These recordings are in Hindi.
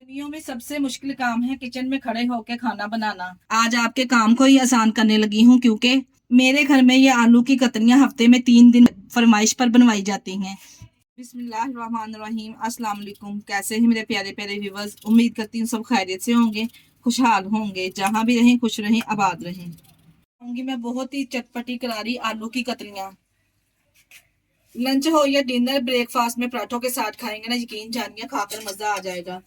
दुनिया में सबसे मुश्किल काम है किचन में खड़े होकर खाना बनाना। आज आपके काम को ही आसान करने लगी हूँ क्योंकि मेरे घर में ये आलू की कतरियां हफ्ते में 3 दिन फरमाइश पर बनवाई जाती हैं। बिस्मिल्लाहिर्रहमानिर्रहीम। अस्सलाम वालेकुम। कैसे हैं मेरे प्यारे प्यारे व्यूवर्स? उम्मीद करती हूँ सब खैरियत से होंगे, खुशहाल होंगे, जहाँ भी रहें खुश रहें, आबाद रहें। होंगी मैं बहुत ही चटपटी करारी आलू की कतरियां। लंच हो या डिनर, ब्रेकफास्ट में पराठों के साथ खाएंगे ना, यकीन जानिए खाकर मजा आ जाएगा।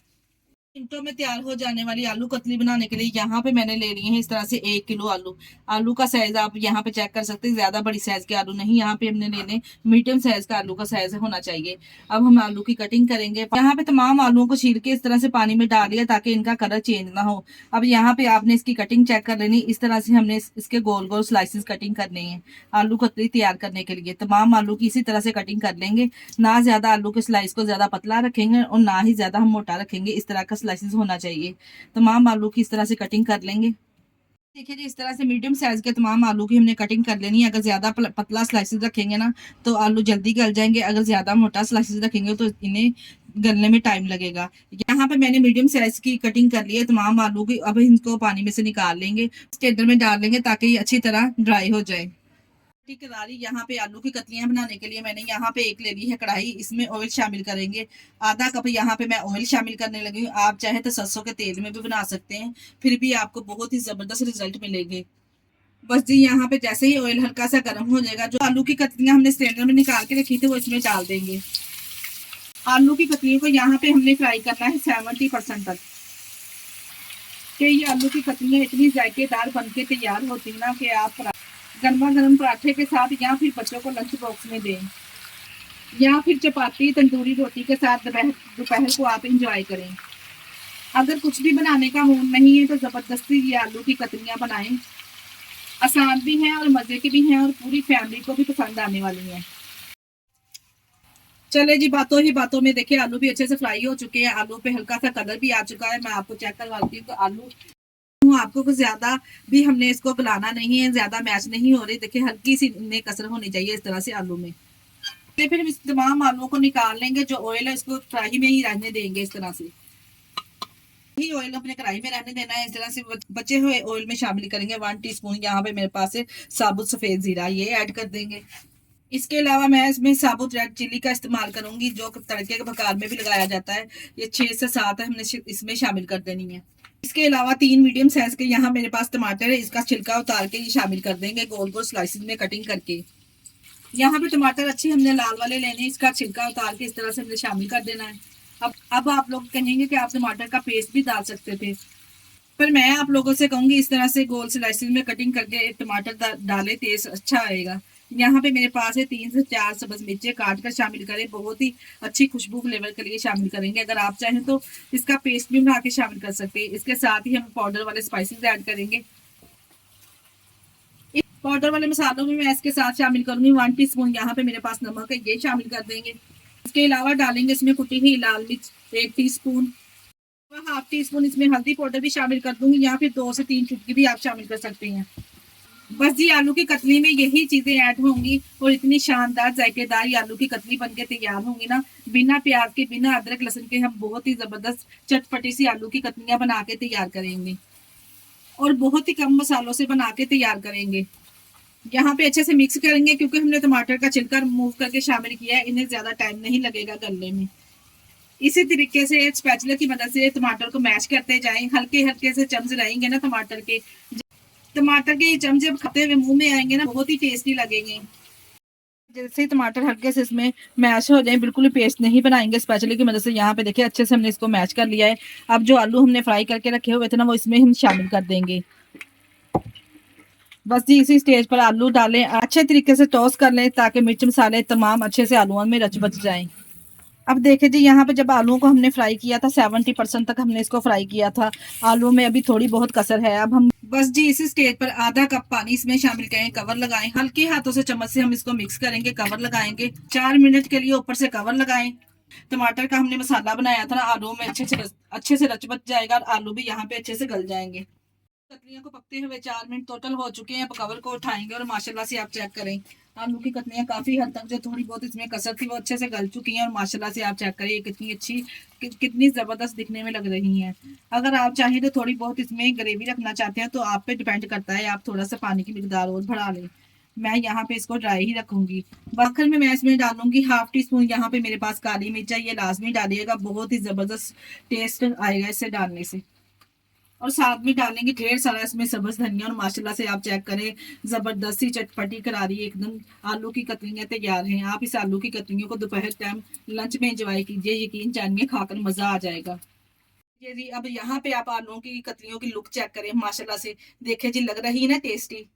मिनटों में तैयार हो जाने वाली आलू कतली बनाने के लिए यहाँ पे मैंने ले लिए हैं इस तरह से 1 किलो आलू। आलू का साइज आप यहाँ पे चेक कर सकते हैं, ज्यादा बड़ी साइज के आलू नहीं, यहाँ पे हमने लेने मीडियम साइज का आलू का साइज होना चाहिए। अब हम आलू की कटिंग करेंगे। यहाँ पे तमाम आलूओं को छील के इस तरह से पानी में डाल दिया ताकि इनका कलर चेंज ना हो। अब यहाँ पे आपने इसकी कटिंग चेक कर लेनी। इस तरह से हमने इसके गोल गोल स्लाइसिस कटिंग करनी है। आलू कतली तैयार करने के लिए तमाम आलू की इसी तरह से कटिंग कर लेंगे। ना ज्यादा आलू के स्लाइस को ज्यादा पतला रखेंगे और ना ही ज्यादा हम मोटा रखेंगे, इस तरह का स्लाइसिस होना चाहिए। तमाम आलू की इस तरह से कटिंग कर लेंगे। देखिए जी, इस तरह से मीडियम साइज के तमाम आलू की हमने कटिंग कर लेनी है। अगर ज्यादा पतला स्लाइसेस रखेंगे ना तो आलू जल्दी गल जाएंगे, अगर ज्यादा मोटा स्लाइसेस रखेंगे तो इन्हें गलने में टाइम लगेगा। यहाँ पे मैंने मीडियम साइज की कटिंग कर ली है तमाम आलू की। अब इनको पानी में से निकाल लेंगे, स्टेडर में डाल लेंगे ताकि ये अच्छी तरह ड्राई हो जाए। करारी यहाँ पे आलू की कतलियां बनाने के लिए मैंने यहाँ पे एक ले ली है कढ़ाई, इसमें ऑयल शामिल करेंगे। आधा कप यहाँ पे मैं ऑयल शामिल करने लगी हूँ। आप चाहे तो सरसों के तेल में भी बना सकते हैं, फिर भी आपको बहुत ही जबरदस्त रिजल्ट मिलेंगे। बस जी, यहाँ पे जैसे ही ऑयल हल्का सा गर्म हो जाएगा, जो आलू की कतलियां हमने स्ट्रेनर में निकाल के रखी थी वो इसमें डाल देंगे। आलू की कतलियों को यहाँ पे हमने फ्राई करना है 70% तक, कि ये आलू की कतलियां इतनी जायकेदार बन के तैयार होती ना कि आप गर्मा गर्म पराठे के साथ या फिर बच्चों को लंच बॉक्स में दें, या फिर चपाती तंदूरी रोटी के साथ दोपहर को आप इंजॉय करें। अगर कुछ भी बनाने का मूड नहीं है तो जबरदस्ती ये आलू की कतलियां बनाएं। आसान भी हैं और मजे की भी हैं और पूरी फैमिली को भी पसंद आने वाली हैं। चले जी, बातों ही बातों में देखिए आलू भी अच्छे से फ्राई हो चुके हैं। आलू पे हल्का सा कलर भी आ चुका है। मैं आपको चेक करवाती हूँ तो आलू आपको कुछ ज्यादा भी हमने इसको गलाना नहीं है, ज्यादा मैच नहीं हो रही। देखिए हल्की सी इनमें कसर होनी चाहिए इस तरह से आलू में। फिर हम इस तमाम आलूओं को निकाल लेंगे। जो ऑयल है इसको कढ़ाई में ही रहने देंगे इस तरह से ही। ऑयल अपने कढ़ाई में रहने देना है। इस तरह से बचे हुए ऑयल में शामिल करेंगे 1 टीस्पून यहाँ पे मेरे पास है साबुत सफेद जीरा, ये ऐड कर देंगे। इसके अलावा मैं इसमें साबुत रेड चिली का इस्तेमाल करूंगी जो तड़के के बकार में भी लगाया जाता है। ये 6 से 7 हमने इसमें शामिल कर देनी है। इसके अलावा 3 मीडियम साइज के यहाँ मेरे पास टमाटर है, इसका छिलका उतार के ये शामिल कर देंगे गोल गोल स्लाइसिस में कटिंग करके। यहाँ पे टमाटर अच्छे हमने लाल वाले लेने, इसका छिलका उतार के इस तरह से हमने शामिल कर देना है। अब आप लोग कहेंगे कि आप टमाटर का पेस्ट भी डाल सकते थे, पर मैं आप लोगों से कहूंगी इस तरह से गोल स्लाइसिस में कटिंग करके टमाटर डाले, टेस्ट अच्छा आएगा। यहाँ पे मेरे पास है 3 से 4 सब्ज मिर्चें काट कर शामिल करें, बहुत ही अच्छी खुशबू फ्लेवर के लिए शामिल करेंगे। अगर आप चाहें तो इसका पेस्ट भी बना के शामिल कर सकते हैं। इसके साथ ही हम पाउडर वाले स्पाइसेस ऐड करेंगे। इस पाउडर वाले मसालों में मैं इसके साथ शामिल करूंगी 1 टीस्पून यहाँ पे मेरे पास नमक है, ये शामिल कर देंगे। इसके अलावा डालेंगे इसमें कुटी हुई लाल मिर्च 1 टीस्पून, हाफ टी-स्पून इसमें हल्दी पाउडर भी शामिल कर दूंगी, या फिर 2 से 3 चुटकी भी आप शामिल कर सकते हैं। बस जी, आलू की कतली में यही चीजें ऐड होंगी और इतनी शानदार जायकेदार आलू की कतली बनके तैयार होंगी ना। बिना प्याज के, बिना अदरक लहसुन के हम बहुत ही जबरदस्त चटपटी सी आलू की कतलियां बना के तैयार करेंगे और बहुत ही कम मसालों से बना के तैयार करेंगे। यहाँ पे अच्छे से मिक्स करेंगे क्योंकि हमने टमाटर का छिलका रिमूव करके शामिल किया है, इन्हें ज्यादा टाइम नहीं लगेगा गलने में। इसी तरीके से स्पैचुला की मदद से टमाटर को मैश करते जाएं। हल्के हल्के से चम्स रहेंगे ना टमाटर के चम्स जब खाते हुए मुंह में आएंगे ना बहुत ही टेस्टी लगेंगे। जैसे टमाटर हल्के से इसमें मैश हो जाए, बिल्कुल ही पेस्ट नहीं बनाएंगे स्पैचुला की मदद से। यहाँ पे देखिए अच्छे से हमने इसको मैश कर लिया है। अब जो आलू हमने फ्राई करके रखे हुए थे ना वो इसमें हम शामिल कर देंगे। बस जी, इसी स्टेज पर आलू डालें, अच्छे तरीके से टॉस कर लें ताकि मिर्च मसाले तमाम अच्छे से आलूओं में रच बच जाएं। अब देखिए जी, यहाँ पे जब आलूओं को हमने फ्राई किया था 70% तक हमने इसको फ्राई किया था। आलू में अभी थोड़ी बहुत कसर है। अब हम बस जी इसी स्टेज पर आधा कप पानी इसमें शामिल करें, कवर लगाएं, हल्के हाथों से चम्मच से हम इसको मिक्स करेंगे, कवर लगाएंगे 4 मिनट के लिए ऊपर से कवर लगाएं। टमाटर का हमने मसाला बनाया था ना आलू में अच्छे से रच बच जाएगा और आलू भी यहाँ पे अच्छे से गल जाएंगे। कतलियां को पकते हुए 4 मिनट टोटल हो चुके हैं। अब कवर को उठाएंगे और माशाल्लाह से आप चेक करें, आलू की कतलियां काफी हद तक जो थोड़ी बहुत इसमें कसर थी वो अच्छे से गल चुकी हैं। और माशाल्लाह से आप चेक करें कितनी अच्छी कितनी जबरदस्त दिखने में लग रही हैं। अगर आप चाहें तो थोड़ी बहुत इसमें ग्रेवी रखना चाहते हैं तो आप पे डिपेंड करता है, आप थोड़ा सा पानी की मिकदार और बढ़ा लें। मैं यहाँ पे इसको ड्राई ही रखूंगी। आखिर में मैं इसमें डालूंगी 1/2 टीस्पून यहाँ पे मेरे पास काली मिर्च है, ये लाजमी डालिएगा, बहुत ही जबरदस्त टेस्ट आएगा इससे डालने से। और साथ में डालेंगे ढेर सारा इसमें सब्ज धनिया। और माशाल्लाह से आप चेक करें जबरदस्ती चटपटी करारी एकदम आलू की कतलियां तैयार हैं। आप इस आलू की कतलियों को दोपहर टाइम लंच में एंजॉय कीजिए, यकीन जानिए खाकर मजा आ जाएगा। ये जी अब यहाँ पे आप आलू की कतलियों की लुक चेक करें, माशाल्लाह से देखे जी लग रही है ना टेस्टी।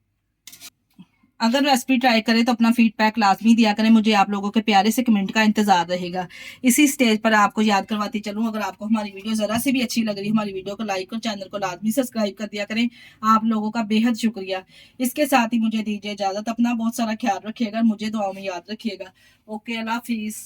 अगर रेसिपी ट्राई करें तो अपना फीडबैक लाजमी दिया करें, मुझे आप लोगों के प्यारे से कमेंट का इंतजार रहेगा। इसी स्टेज पर आपको याद करवाती चलूं, अगर आपको हमारी वीडियो जरा से भी अच्छी लग रही है हमारी वीडियो को लाइक और चैनल को लाजमी सब्सक्राइब कर दिया करें। आप लोगों का बेहद शुक्रिया। इसके साथ ही मुझे दीजिए इजाजत, अपना बहुत सारा ख्याल रखिएगा, मुझे दुआओं में याद रखिएगा। ओके, अल्लाह हाफिज।